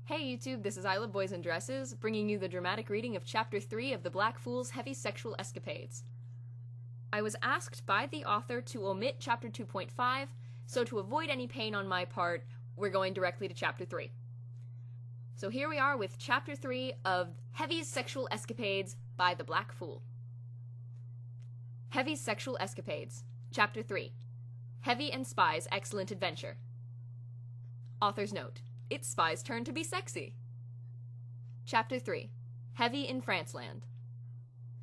Hey YouTube, this is ILuvBoysInDresses, bringing you the dramatic reading of Chapter 3 of The Black Fool's Heavy Sexual Escapades. I was asked by the author to omit Chapter 2.5, so to avoid any pain on my part, we're going directly to Chapter 3. So here we are with Chapter 3 of Heavy Sexual Escapades by The Black Fool. Heavy Sexual Escapades, Chapter 3. Heavy and Spy's Excellent Adventure. Author's note. It's Spy's turn to be sexy. Chapter 3. Heavy in Franceland.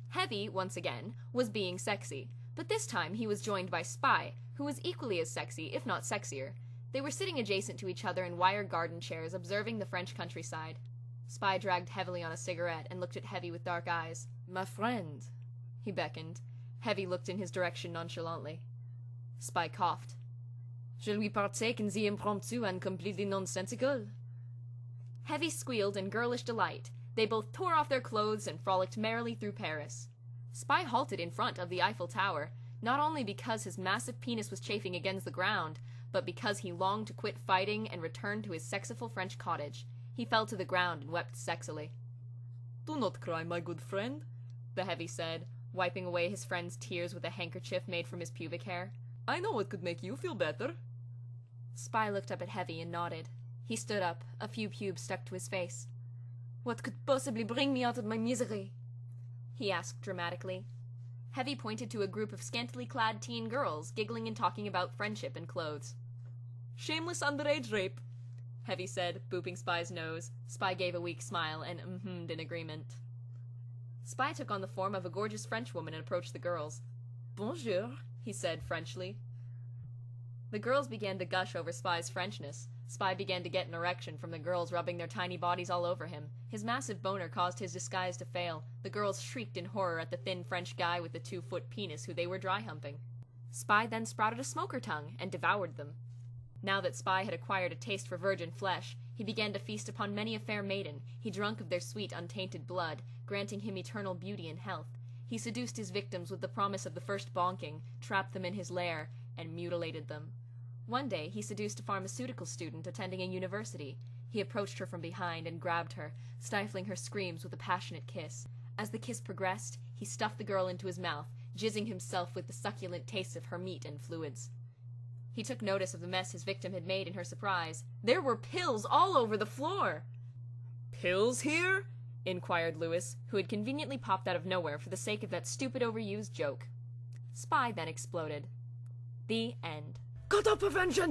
Heavy, once again, was being sexy, but this time he was joined by Spy, who was equally as sexy, if not sexier. They were sitting adjacent to each other in wire garden chairs, observing the French countryside. Spy dragged heavily on a cigarette and looked at Heavy with dark eyes. "My friend," he beckoned. Heavy looked in his direction nonchalantly. Spy coughed. "Shall we partake in the impromptu and completely nonsensical?" Heavy squealed in girlish delight. They both tore off their clothes and frolicked merrily through Paris. Spy halted in front of the Eiffel Tower, not only because his massive penis was chafing against the ground, but because he longed to quit fighting and return to his sexiful French cottage. He fell to the ground and wept sexily. "Do not cry, my good friend," the Heavy said, wiping away his friend's tears with a handkerchief made from his pubic hair. "I know what could make you feel better." Spy looked up at Heavy and nodded. He stood up, a few pubes stuck to his face. "What could possibly bring me out of my misery?" he asked dramatically. Heavy pointed to a group of scantily clad teen girls, giggling and talking about friendship and clothes. "Shameless underage rape," Heavy said, booping Spy's nose. Spy gave a weak smile and mm-hmmed in agreement. Spy took on the form of a gorgeous Frenchwoman and approached the girls. "Bonjour," he said Frenchly. The girls began to gush over Spy's Frenchness. Spy began to get an erection from the girls rubbing their tiny bodies all over him. His massive boner caused his disguise to fail. The girls shrieked in horror at the thin French guy with the 2-foot penis who they were dry humping. Spy then sprouted a smoker tongue and devoured them. Now that Spy had acquired a taste for virgin flesh, he began to feast upon many a fair maiden. He drank of their sweet, untainted blood, granting him eternal beauty and health. He seduced his victims with the promise of the first bonking, trapped them in his lair, and mutilated them. One day, he seduced a pharmaceutical student attending a university. He approached her from behind and grabbed her, stifling her screams with a passionate kiss. As the kiss progressed, he stuffed the girl into his mouth, jizzing himself with the succulent taste of her meat and fluids. He took notice of the mess his victim had made in her surprise. There were pills all over the floor! "Pills here?" inquired Louis, who had conveniently popped out of nowhere for the sake of that stupid overused joke. Spy then exploded. The end. "Cut up prevention!"